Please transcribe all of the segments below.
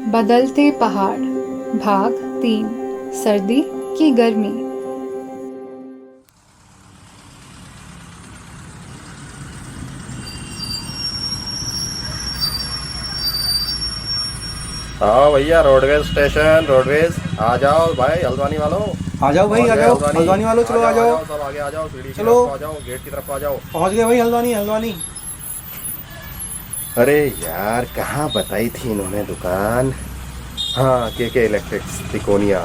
बदलते पहाड़ भाग 3 सर्दी की गर्मी। हाँ भैया, रोडवेज स्टेशन। रोडवेज आ जाओ भाई, हल्द्वानी वालों। आ जाओ भाई, पहुंच आ गए जाओ हल्द्वानी। हल्द्वानी वालों, चलो आ आ जाओ। जाओ सब आगे आ जाओ, सीढ़ी की चलो तरफ आ जाओ, गेट की तरफ आ जाओ। पहुंच गए भाई, हल्द्वानी हल्द्वानी। अरे यार, कहाँ बताई थी इन्होंने दुकान? हाँ, के इलेक्ट्रिक्स, तिकोनिया।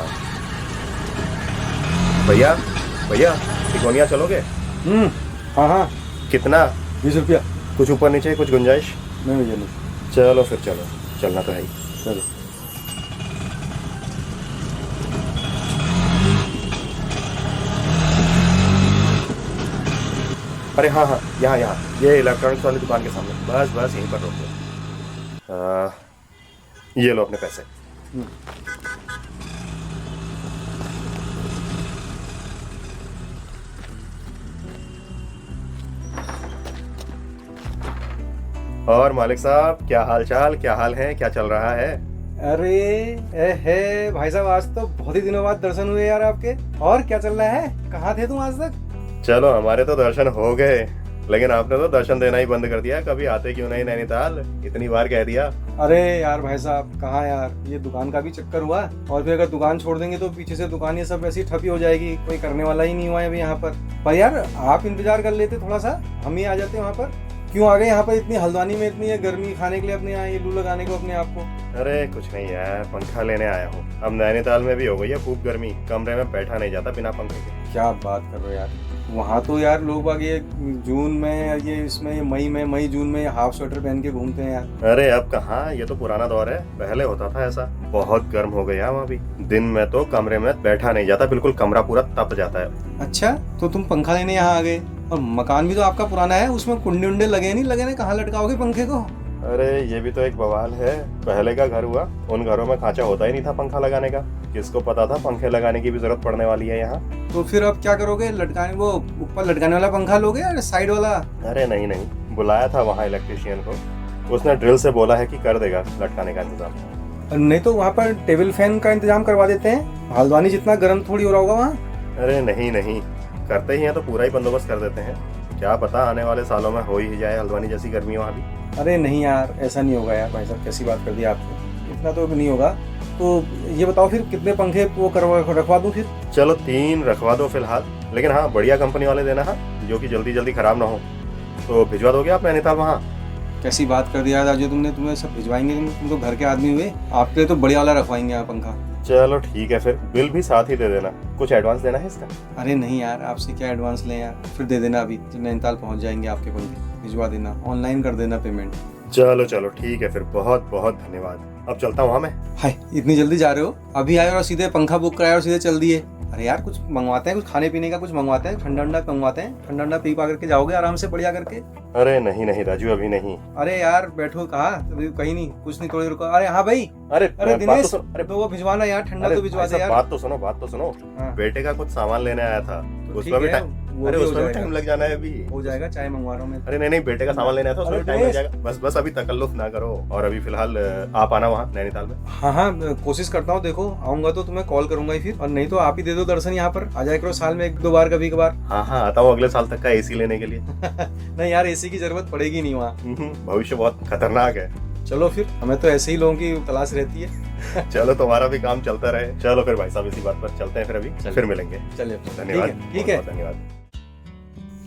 भैया भैया, तिकोनिया चलोगे? हम्म। हाँ हाँ। कितना? 20 रुपया। कुछ ऊपर नीचे, कुछ गुंजाइश? नहीं भैया नहीं। चलो फिर, चलो, चलना तो है ही। चलो। अरे हाँ हाँ, यहाँ यहाँ, ये इलेक्ट्रॉनिक्स वाली दुकान के सामने। बस बस यहीं पर रोक दो। ये लो अपने पैसे। हम्म। और मालिक साहब, क्या हाल चाल, क्या हाल है, क्या चल रहा है? अरे है भाई साहब, आज तो बहुत ही दिनों बाद दर्शन हुए यार आपके। और क्या चल रहा है, कहाँ थे तुम आज तक? चलो, हमारे तो दर्शन हो गए, लेकिन आपने तो दर्शन देना ही बंद कर दिया। कभी आते क्यों नहीं नैनीताल? इतनी बार कह दिया। अरे यार भाई साहब, कहाँ यार, ये दुकान का भी चक्कर हुआ। और फिर अगर दुकान छोड़ देंगे तो पीछे से दुकान ये सब ऐसी ठपी हो जाएगी, कोई करने वाला ही नहीं हुआ है अभी यहाँ पर यार आप इंतजार कर लेते थोड़ा सा, हम ही आ जाते वहाँ पर। क्यों आ गए यहाँ पर इतनी हल्द्वानी में, इतनी गर्मी खाने के लिए अपने यहाँ ये लू लगाने को अपने आप को? अरे कुछ नहीं यार, पंखा लेने आया हूँ। अब नैनीताल में भी हो गई है खूब गर्मी, कमरे में बैठा नहीं जाता बिना पंखे के। क्या बात कर रहे हो यार, वहाँ तो यार लोग बाग ये जून में, ये इसमें मई जून में हाफ स्वेटर पहन के घूमते हैं यार। अरे अब कहाँ, ये तो पुराना दौर है, पहले होता था ऐसा। बहुत गर्म हो गया वहाँ भी, दिन में तो कमरे में बैठा नहीं जाता, बिल्कुल कमरा पूरा तप जाता है। अच्छा, तो तुम पंखा लेने यहाँ आ गए? और मकान भी तो आपका पुराना है, उसमें कुंडे उंडे लगे नहीं लगे ना, कहाँ लटकाओगे पंखे को? अरे ये भी तो एक बवाल है। पहले का घर हुआ, उन घरों में खांचा होता ही नहीं था पंखा लगाने का। किसको पता था पंखे लगाने की भी जरूरत पड़ने वाली है यहाँ? तो फिर अब क्या करोगे, लटकाने, वो ऊपर लटकाने वाला पंखा लोगे या साइड वाला? अरे नहीं नहीं, बुलाया था वहाँ इलेक्ट्रिशियन को, उसने ड्रिल से बोला है कि कर देगा लटकाने का इंतजाम। नहीं तो वहाँ पर टेबल फैन का इंतजाम करवा देते हैं, हल्द्वानी जितना गर्म थोड़ी हो रहा होगा वहाँ। अरे नहीं नहीं, करते ही हैं तो पूरा ही बंदोबस्त कर देते हैं। क्या पता आने वाले सालों में हो ही जाए हल्द्वानी जैसी गर्मी वहाँ भी। अरे नहीं यार, ऐसा नहीं होगा यार भाई साहब, कैसी बात कर दी आपने, इतना तो नहीं होगा। तो ये बताओ फिर कितने पंखे वो रखवा दूं फिर? चलो 3 रखवा दो फिलहाल, लेकिन हाँ बढ़िया कंपनी वाले देना, हाँ, जो कि जल्दी जल्दी खराब ना हो। तो भिजवा दोगे आप नैनीताल वहाँ? कैसी बात कर दिया राजू तुमने, तुम्हें सब भिजवाएंगे, तुम तो घर के आदमी हुए, आपके लिए तो बढ़िया वाला रखवाएंगे यहाँ पंखा। चलो ठीक है, फिर बिल भी साथ ही दे देना। कुछ एडवांस देना है इसका? अरे नहीं यार, आपसे क्या एडवांस लें यार, फिर दे देना, अभी जब नैनीताल पहुँच जाएंगे आपके पंखे भिजवा देना, ऑनलाइन कर देना पेमेंट। चलो चलो ठीक है, फिर बहुत बहुत धन्यवाद। अब चलता हूँ मैं। हाय, इतनी जल्दी जा रहे हो? अभी आए और सीधे पंखा बुक कराया और सीधे चल दिए? अरे यार कुछ मंगवाते हैं, कुछ खाने पीने का कुछ मंगवाते हैं, ठंडा ठंडा मंगवाते हैं, ठंडा ठंडा पी पा करके जाओगे आराम से बढ़िया करके। अरे नहीं नहीं राजू, अभी नहीं। अरे यार बैठो, कहा अभी कहीं नहीं, कुछ नहीं, थोड़ी रुको। अरे हाँ भाई, अरे अरे दिनेश, अरे तो वो भिजवाना यार, ठंडा तो भिजवा दे यार। बात तो सुनो, बात तो सुनो। हाँ। बेटे का कुछ सामान लेने आया था, तो उसमें भी टाइम, वो अरे भी हो उसमें भी जाएगा। टाइम लग जाना है अभी। हो जाएगा, चाय मंगवा रहा हूँ मैं। अरे नहीं नहीं, बेटे का सामान लेना है तो उसमें अरे भी टाइम लग दिनेश। जाएगा। बस बस अभी तकल्लुफ ना करो। और अभी फिलहाल आप आना वहाँ नैनीताल में। हाँ हाँ, कोशिश करता हूँ, देखो आऊंगा तो तुम्हें कॉल करूंगा ही फिर, और नहीं तो आप ही दे दो दर्शन, यहाँ पर आ जाए करो साल में 1-2 बार, कभी कभार। हाँ हाँ, आता हूँ अगले साल तक का एसी लेने के लिए। नहीं यार, एसी की जरूरत पड़ेगी नहीं वहाँ। भविष्य बहुत खतरनाक है। चलो फिर, हमें तो ऐसे ही लोगों की तलाश रहती है। चलो, तुम्हारा भी काम चलता रहे। चलो फिर भाई साहब, इसी बात पर चलते हैं, फिर अभी फिर मिलेंगे। चलिए, धन्यवाद, ठीक है। बहुत धन्यवाद।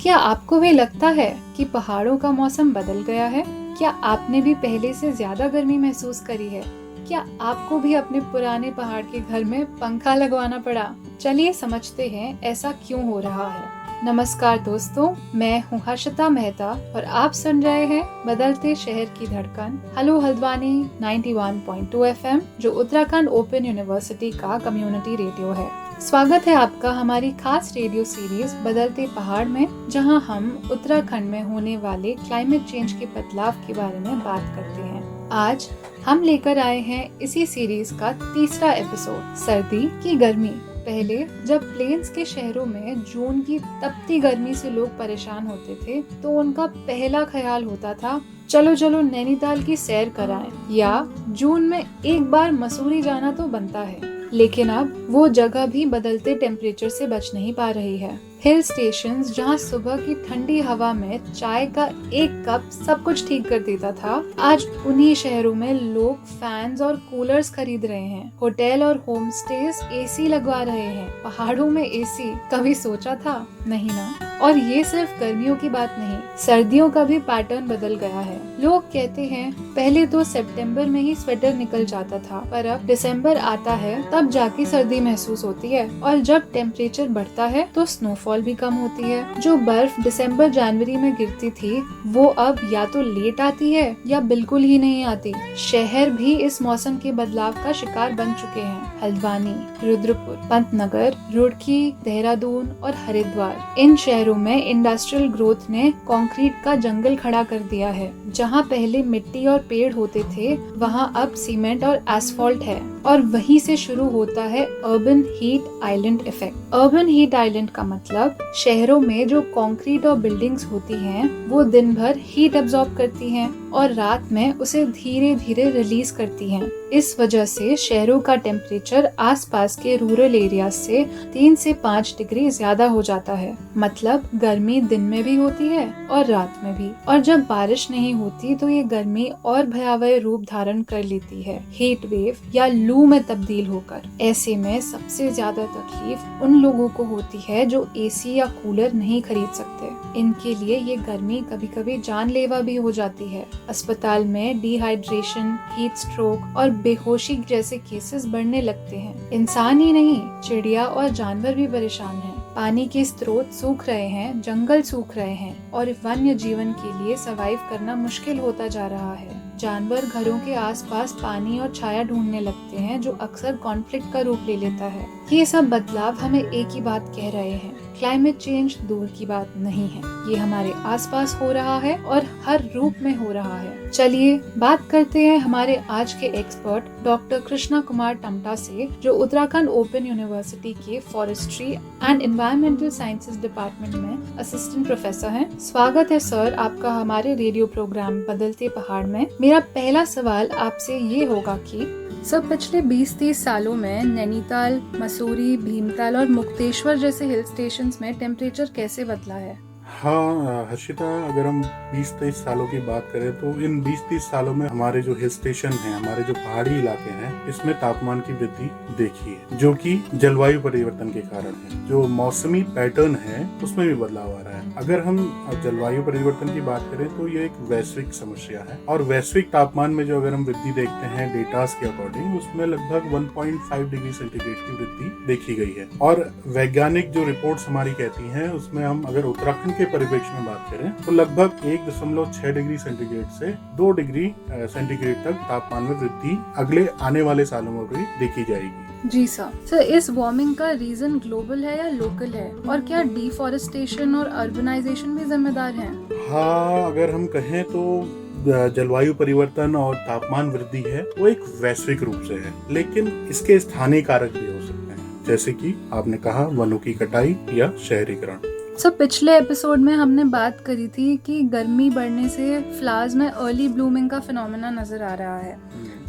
क्या आपको भी लगता है कि पहाड़ों का मौसम बदल गया है? क्या आपने भी पहले से ज्यादा गर्मी महसूस करी है? क्या आपको भी अपने पुराने पहाड़ के घर में पंखा लगवाना पड़ा? चलिए समझते हैं ऐसा क्यों हो रहा है। नमस्कार दोस्तों, मैं हूँ हर्षिता मेहता और आप सुन रहे हैं बदलते शहर की धड़कन, हेलो हल्द्वानी 91.2 FM, जो उत्तराखंड ओपन यूनिवर्सिटी का कम्युनिटी रेडियो है। स्वागत है आपका हमारी खास रेडियो सीरीज बदलते पहाड़ में, जहां हम उत्तराखंड में होने वाले क्लाइमेट चेंज के बदलाव के बारे में बात करते हैं। आज हम लेकर आए हैं इसी सीरीज का 3रा एपिसोड, सर्दी की गर्मी। पहले जब प्लेन्स के शहरों में जून की तपती गर्मी से लोग परेशान होते थे, तो उनका पहला ख्याल होता था चलो चलो नैनीताल की सैर कराएं, या जून में एक बार मसूरी जाना तो बनता है। लेकिन अब वो जगह भी बदलते टेम्परेचर से बच नहीं पा रही है। हिल स्टेशंस जहां सुबह की ठंडी हवा में चाय का एक कप सब कुछ ठीक कर देता था, आज उन्हीं शहरों में लोग फैंस और कूलर्स खरीद रहे हैं। होटल और होम स्टेज एसी लगवा रहे हैं। पहाड़ों में एसी कभी सोचा था? नहीं ना। और ये सिर्फ गर्मियों की बात नहीं, सर्दियों का भी पैटर्न बदल गया है। लोग कहते हैं पहले तो सितंबर में ही स्वेटर निकल जाता था, पर अब दिसंबर आता है तब जाके सर्दी महसूस होती है। और जब टेम्परेचर बढ़ता है तो स्नोफॉल भी कम होती है। जो बर्फ दिसंबर जनवरी में गिरती थी वो अब या तो लेट आती है या बिल्कुल ही नहीं आती। शहर भी इस मौसम के बदलाव का शिकार बन चुके हैं। हल्द्वानी, रुद्रपुर, पंतनगर, रुड़की, देहरादून और हरिद्वार, इन शहरों में इंडस्ट्रियल ग्रोथ ने कंक्रीट का जंगल खड़ा कर दिया है। जहां पहले मिट्टी और पेड़ होते थे वहां अब सीमेंट और एस्फॉल्ट है। और वहीं से शुरू होता है urban heat island effect. Urban heat island का मतलब शहरों में जो कंक्रीट और बिल्डिंग्स होती हैं वो दिन भर हीट एब्जॉर्ब करती हैं और रात में उसे धीरे धीरे रिलीज करती हैं। इस वजह से शहरों का टेम्परेचर आसपास के रूरल एरिया से 3 से 5 डिग्री ज्यादा हो जाता है। मतलब गर्मी दिन में भी होती है और रात में भी। और जब बारिश नहीं होती तो ये गर्मी और भयावह रूप धारण कर लेती है, हीट वेव या लू में तब्दील होकर। ऐसे में सबसे ज्यादा तकलीफ उन लोगों को होती है जो एसी या कूलर नहीं खरीद सकते। इनके लिए ये गर्मी कभी कभी जानलेवा भी हो जाती है। अस्पताल में डिहाइड्रेशन, हीट स्ट्रोक और बेहोशी जैसे केसेस बढ़ने लगते हैं। इंसान ही नहीं, चिड़िया और जानवर भी परेशान हैं। पानी के स्रोत सूख रहे हैं, जंगल सूख रहे हैं और वन्य जीवन के लिए सरवाइव करना मुश्किल होता जा रहा है। जानवर घरों के आसपास पानी और छाया ढूंढने लगते हैं, जो अक्सर कॉन्फ्लिक्ट का रूप ले लेता है। ये सब बदलाव हमें एक ही बात कह रहे हैं, क्लाइमेट चेंज दूर की बात नहीं है, ये हमारे आसपास हो रहा है और हर रूप में हो रहा है। चलिए बात करते हैं हमारे आज के एक्सपर्ट डॉक्टर कृष्णा कुमार टमटा से, जो उत्तराखंड ओपन यूनिवर्सिटी के forestry and environmental sciences department में असिस्टेंट प्रोफेसर हैं। स्वागत है सर आपका हमारे रेडियो प्रोग्राम बदलते पहाड़ में। मेरा पहला सवाल आपसे ये होगा कि सब पिछले 20-30 सालों में नैनीताल, मसूरी, भीमताल और मुक्तेश्वर जैसे हिल स्टेशंस में टेम्परेचर कैसे बदला है? हाँ हर्षिता, अगर हम 20-23 सालों की बात करें तो इन 20-30 सालों में हमारे जो हिल स्टेशन हैं, हमारे जो पहाड़ी इलाके हैं, इसमें तापमान की वृद्धि देखी है, जो कि जलवायु परिवर्तन के कारण है। जो मौसमी पैटर्न है उसमें भी बदलाव आ रहा है। अगर हम जलवायु परिवर्तन की बात करें तो ये एक वैश्विक समस्या है और वैश्विक तापमान में जो अगर हम वृद्धि देखते हैं डेटास के अकॉर्डिंग, उसमें लगभग 1.5 डिग्री सेंटीग्रेड की वृद्धि देखी गई है। और वैज्ञानिक जो रिपोर्ट्स हमारी कहती हैं उसमें हम अगर उत्तराखंड के परिप्रेक्ष्य में बात करें तो लगभग 1.6 डिग्री सेंटीग्रेड से 2 डिग्री सेंटीग्रेड तक तापमान में वृद्धि अगले आने वाले सालों में भी देखी जाएगी। जी सर, इस वार्मिंग का रीजन ग्लोबल है या लोकल है, और क्या डिफॉरेस्टेशन और अर्बनाइजेशन भी जिम्मेदार हैं? हाँ, अगर हम कहें तो जलवायु परिवर्तन और तापमान वृद्धि है वो एक वैश्विक रूप से है, लेकिन इसके स्थानीय कारक भी हो सकते हैं, जैसे कि आपने कहा वनों की कटाई या शहरीकरण। सर पिछले एपिसोड में हमने बात करी थी कि गर्मी बढ़ने से फ्लावर्स में अर्ली ब्लूमिंग का फिनोमेना नजर आ रहा है।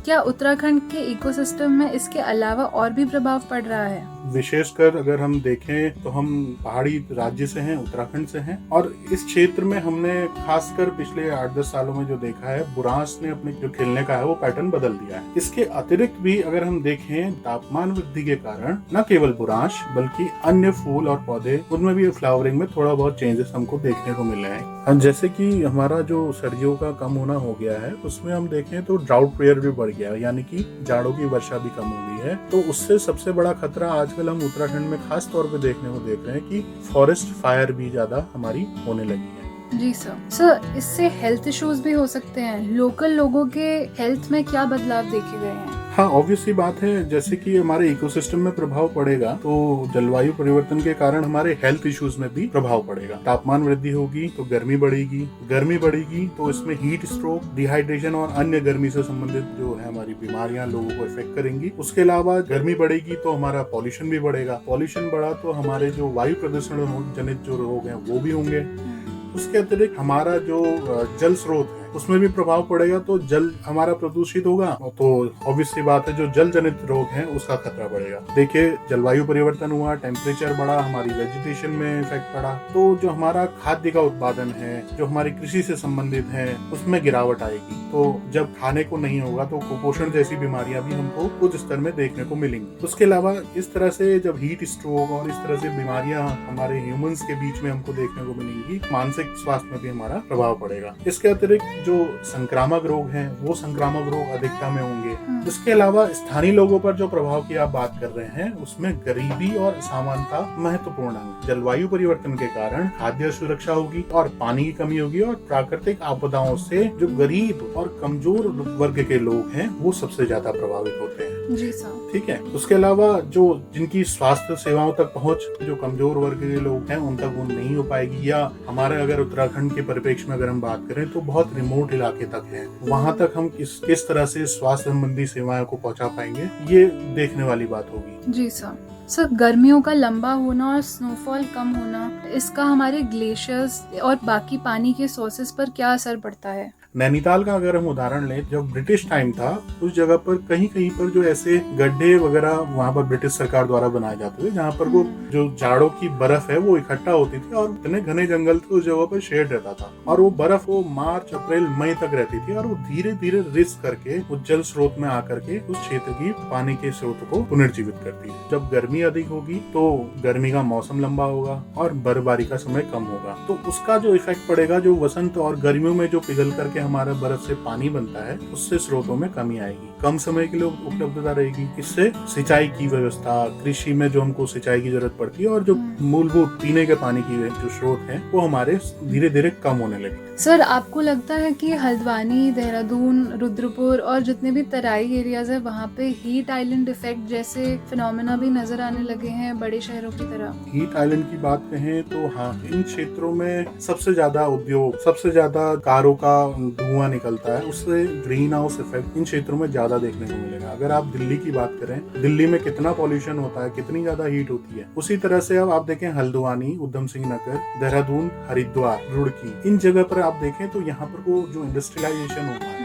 क्या उत्तराखंड के इकोसिस्टम में इसके अलावा और भी प्रभाव पड़ रहा है? विशेषकर अगर हम देखें तो हम पहाड़ी राज्य से हैं, उत्तराखंड से हैं, और इस क्षेत्र में हमने खासकर पिछले 8-10 सालों में जो देखा है, बुरांश ने अपने जो खिलने का है वो पैटर्न बदल दिया है। इसके अतिरिक्त भी अगर हम देखें तापमान वृद्धि के कारण न केवल बुरांश बल्कि अन्य फूल और पौधे, उनमें भी फ्लावरिंग में थोड़ा बहुत चेंजेस हमको देखने को मिले हैं। जैसे कि हमारा जो सर्दियों का कम होना हो गया है, उसमें हम देखें तो ड्राउट पीरियड भी बढ़ गया है, यानी कि जाड़ों की वर्षा भी कम हो गई है। तो उससे सबसे बड़ा खतरा आजकल हम उत्तराखंड में खास तौर पे देखने को देख रहे हैं कि फॉरेस्ट फायर भी ज्यादा हमारी होने लगी है। जी सर, इससे हेल्थ इश्यूज भी हो सकते हैं। लोकल लोगों के हेल्थ में क्या बदलाव देखे गए हैं? हाँ, ऑब्वियस सी बात है, जैसे कि हमारे इकोसिस्टम में प्रभाव पड़ेगा तो जलवायु परिवर्तन के कारण हमारे हेल्थ इश्यूज में भी प्रभाव पड़ेगा। तापमान वृद्धि होगी तो गर्मी बढ़ेगी तो इसमें हीट स्ट्रोक, डिहाइड्रेशन और अन्य गर्मी से संबंधित जो है हमारी बीमारियां लोगों को इफेक्ट करेंगी। उसके अलावा गर्मी बढ़ेगी तो हमारा पॉल्यूशन भी बढ़ेगा, पॉल्यूशन बढ़ा तो हमारे जो वायु प्रदूषण जनित जो रोग हैं वो भी होंगे। उसके अतिरिक्त हमारा जो जल स्रोत है उसमें भी प्रभाव पड़ेगा तो जल हमारा प्रदूषित होगा, तो ऑब्वियस सी बात है जो जल जनित रोग हैं उसका खतरा बढ़ेगा। देखिए जलवायु परिवर्तन हुआ, टेम्परेचर बढ़ा, हमारी वेजिटेशन में इफेक्ट पड़ा, तो जो हमारा खाद्य का उत्पादन है, जो हमारी कृषि से संबंधित है, उसमें गिरावट आएगी। तो जब खाने को नहीं होगा तो कुपोषण जैसी बीमारियां भी हमको कुछ स्तर में देखने को मिलेंगी। उसके अलावा इस तरह से जब हीट स्ट्रोक और इस तरह से बीमारियां हमारे ह्यूमंस के बीच में हमको देखने को मिलेंगी, मानसिक स्वास्थ्य में भी हमारा प्रभाव पड़ेगा। इसके अतिरिक्त जो संक्रामक रोग हैं वो संक्रामक रोग अधिकता में होंगे। इसके अलावा स्थानीय लोगों पर जो प्रभाव की आप बात कर रहे हैं उसमें गरीबी और असमानता महत्वपूर्ण है। जलवायु परिवर्तन के कारण खाद्य सुरक्षा होगी और पानी की कमी होगी, और प्राकृतिक आपदाओं से जो गरीब और कमजोर वर्ग के लोग हैं वो सबसे ज्यादा प्रभावित होते हैं। जी साहब। ठीक है। उसके अलावा जो जिनकी स्वास्थ्य सेवाओं तक पहुंच जो कमजोर वर्ग के लोग हैं उन तक वो नहीं हो पाएगी, या हमारे अगर उत्तराखंड के परिप्रेक्ष्य में अगर हम बात करें तो बहुत रिमोट इलाके तक है, वहां तक हम किस तरह से स्वास्थ्य संबंधी सेवाओं को पहुंचा पाएंगे ये देखने वाली बात होगी। जी साहब। सर, गर्मियों का लंबा होना और स्नोफॉल कम होना, इसका हमारे ग्लेशियर्स और बाकी पानी के सोर्सेज पर क्या असर पड़ता है? नैनीताल का अगर हम उदाहरण लें, जब ब्रिटिश टाइम था उस जगह पर कहीं कहीं पर जो ऐसे गड्ढे वगैरह वहाँ पर ब्रिटिश सरकार द्वारा बनाए जाते थे जहाँ पर वो जो जाड़ों की बर्फ है वो इकट्ठा होती थी, और इतने घने जंगल थे उस जगह पर शेड रहता था, और वो बर्फ वो मार्च अप्रैल मई तक रहती थी, और वो धीरे धीरे रिस करके उस जल स्रोत में आकर के उस क्षेत्र की पानी के स्रोत को पुनर्जीवित करती है। जब गर्मी अधिक होगी तो गर्मी का मौसम लंबा होगा और बर्फबारी का समय कम होगा, तो उसका जो इफेक्ट पड़ेगा, जो वसंत और गर्मियों में जो पिघल करके हमारा बर्फ से पानी बनता है उससे स्रोतों में कमी आएगी, कम समय के लिए उपलब्धता रहेगी। इससे सिंचाई की व्यवस्था, कृषि में जो हमको सिंचाई की जरूरत पड़ती है और जो मूलभूत पीने के पानी की जो स्रोत हैं वो हमारे धीरे धीरे कम होने लगे। सर, आपको लगता है कि हल्द्वानी, देहरादून, रुद्रपुर और जितने भी तराई एरियाज है वहाँ पे हीट आइलैंड इफेक्ट जैसे फिनोमेना भी नजर आने लगे हैं बड़े शहरों की तरह? हीट आइलैंड की बात कहें तो हाँ, इन क्षेत्रों में सबसे ज्यादा उद्योग, सबसे ज्यादा कारों का धुआं निकलता है, उससे ग्रीन हाउस इफेक्ट इन क्षेत्रों में ज्यादा देखने को मिलेगा। अगर आप दिल्ली की बात करें, दिल्ली में कितना पॉल्यूशन होता है, कितनी ज्यादा हीट होती है, उसी तरह से अब आप देखें हल्द्वानी, उधम सिंह नगर, देहरादून, हरिद्वार, रुड़की, इन जगह पर आप देखें तो यहाँ पर वो जो इंडस्ट्रियलाइजेशन होता है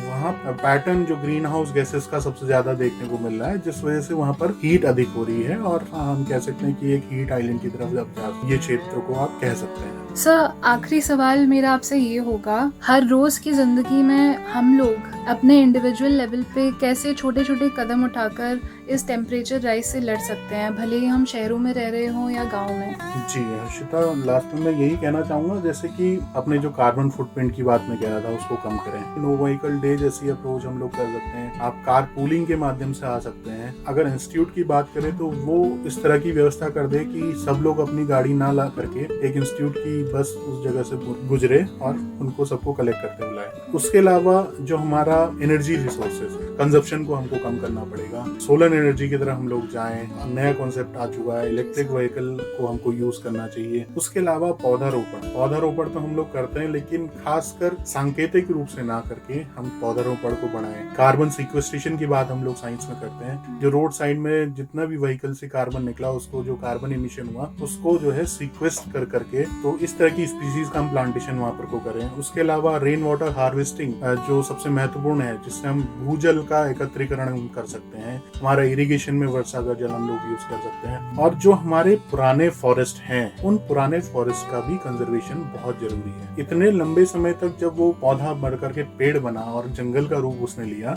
वहाँ पैटर्न जो ग्रीन हाउस गैसेस का सबसे ज्यादा देखने को मिल रहा है, जिस वजह से वहाँ पर हीट अधिक हो रही है, और हम कह सकते हैं कि एक हीट आइलैंड की तरफ ये क्षेत्र को आप कह सकते हैं। सर, आखिरी सवाल मेरा आपसे ये होगा, हर रोज की जिंदगी में हम लोग अपने इंडिविजुअल लेवल पे कैसे छोटे छोटे कदम उठाकर इस टेम्परेचर राइज से लड़ सकते हैं, भले ही हम शहरों में रह रहे हों या गाँव में? जी हर्षिता, लास्ट में मैं यही कहना चाहूंगा, जैसे कि अपने जो कार्बन फुटप्रिंट की बात में कह रहा था उसको कम करें। नो व्हीकल डे जैसी अप्रोच हम लोग कर सकते हैं, आप कार पूलिंग के माध्यम से आ सकते हैं। अगर इंस्टीट्यूट की बात करें तो वो इस तरह की व्यवस्था कर दे कि सब लोग अपनी गाड़ी ना ला करके एक इंस्टीट्यूट की बस उस जगह से गुजरे और उनको सबको कलेक्ट करते हुए लाए। उसके अलावा जो हमारा एनर्जी रिसोर्सेज कंजप्शन को हमको कम करना पड़ेगा, सोलर एनर्जी की तरह हम लोग जाएं। नया कॉन्सेप्ट आ चुका है, इलेक्ट्रिक व्हीकल को हमको यूज करना चाहिए। उसके अलावा पौधारोपण तो हम लोग करते हैं, लेकिन खासकर सांकेतिक रूप से ना करके हम पौधारोपण को बढ़ाएं। कार्बन सिक्वेस्ट्रेशन की बात हम लोग साइंस में करते हैं, जो रोड साइड में जितना भी व्हीकल से कार्बन निकला उसको, जो कार्बन इमिशन हुआ उसको जो है सिक्वेस्ट कर करके, तो इस तरह की स्पीसीज का हम प्लांटेशन वहाँ पर को करें। उसके अलावा रेन वाटर हार्वेस्टिंग जो सबसे महत्वपूर्ण है, जिससे हम भूजल का एकत्रीकरण कर सकते हैं। हमारा इरिगेशन में वर्षा का जल हम लोग यूज कर सकते हैं। और जो हमारे पुराने फॉरेस्ट हैं, उन पुराने फॉरेस्ट का भी कंजर्वेशन बहुत जरूरी है। इतने लंबे समय तक जब वो पौधा बढ़ करके पेड़ बना और जंगल का रूप उसने लिया,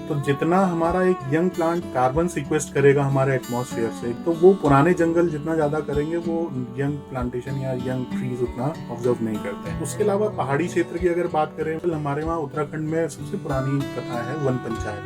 तो जितना हमारा एक यंग प्लांट कार्बन सिक्वेस्ट करेगा हमारे एटमॉस्फेयर से, तो वो पुराने जंगल जितना ज्यादा करेंगे वो यंग प्लांटेशन या यंग ट्रीज उतना ऑब्जर्व नहीं करते हैं। उसके अलावा पहाड़ी क्षेत्र की अगर बात करें तो हमारे वहाँ उत्तराखंड में सबसे पुरानी प्रथा है वन पंचायत।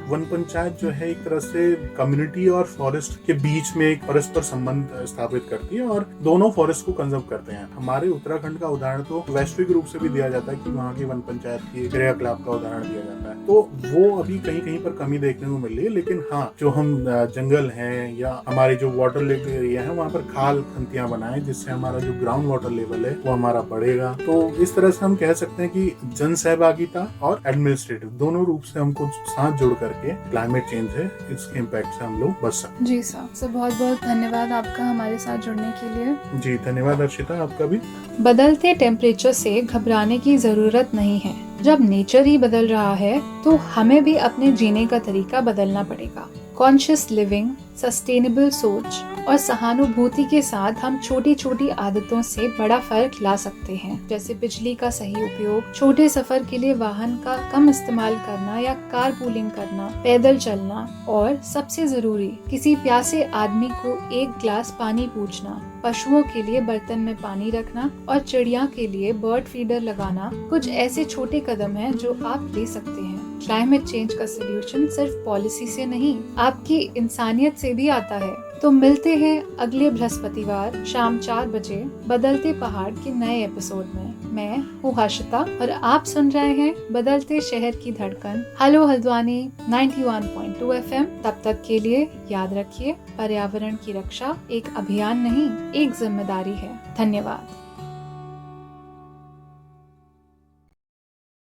वन पंचायत जो है एक तरह से कम्युनिटी और फॉरेस्ट के बीच में एक परस्पर संबंध स्थापित करती है और दोनों फॉरेस्ट को कंजर्व करते हैं। हमारे उत्तराखंड का उदाहरण तो वैश्विक रूप से भी दिया जाता है कि वहाँ की वन पंचायत की क्रियाकलाप का उदाहरण दिया जाता है। तो वो अभी कहीं कहीं पर कमी देखने को मिल रही है, लेकिन हाँ, जो हम जंगल हैं या हमारे जो वाटर लेवल एरिया है वहाँ पर खाल खंतियां बनाएं, जिससे हमारा जो ग्राउंड वाटर लेवल है वो हमारा बढ़ेगा। तो इस तरह से हम कह सकते हैं कि जन सहभागिता और एडमिनिस्ट्रेटिव दोनों रूप से हमको साथ जोड़ करके क्लाइमेट चेंज है इसके इम्पैक्ट से हम लोग बच सकते हैं। जी सर, बहुत बहुत धन्यवाद आपका हमारे साथ जुड़ने के लिए। जी धन्यवाद हर्षिता, आपका भी। बदलते टेम्परेचर से घबराने की जरूरत नहीं है। जब नेचर ही बदल रहा है तो हमें भी अपने जीने का तरीका बदलना पड़ेगा। कॉन्शियस लिविंग, सस्टेनेबल सोच और सहानुभूति के साथ हम छोटी छोटी आदतों से बड़ा फर्क ला सकते हैं, जैसे बिजली का सही उपयोग, छोटे सफर के लिए वाहन का कम इस्तेमाल करना या कारपूलिंग करना, पैदल चलना और सबसे जरूरी किसी प्यासे आदमी को एक ग्लास पानी पूछना, पशुओं के लिए बर्तन में पानी रखना और चिड़िया के लिए बर्ड फीडर लगाना कुछ ऐसे छोटे कदम हैं जो आप ले सकते हैं। क्लाइमेट चेंज का सलूशन सिर्फ पॉलिसी से नहीं, आपकी इंसानियत से भी आता है। तो मिलते हैं अगले बृहस्पतिवार शाम 4 बजे बदलते पहाड़ के नए एपिसोड में। मैं हूँ हर्षिता और आप सुन रहे हैं बदलते शहर की धड़कन, हेलो हल्द्वानी 91.2 FM। तब तक के लिए याद रखिए, पर्यावरण की रक्षा एक अभियान नहीं, एक जिम्मेदारी है। धन्यवाद।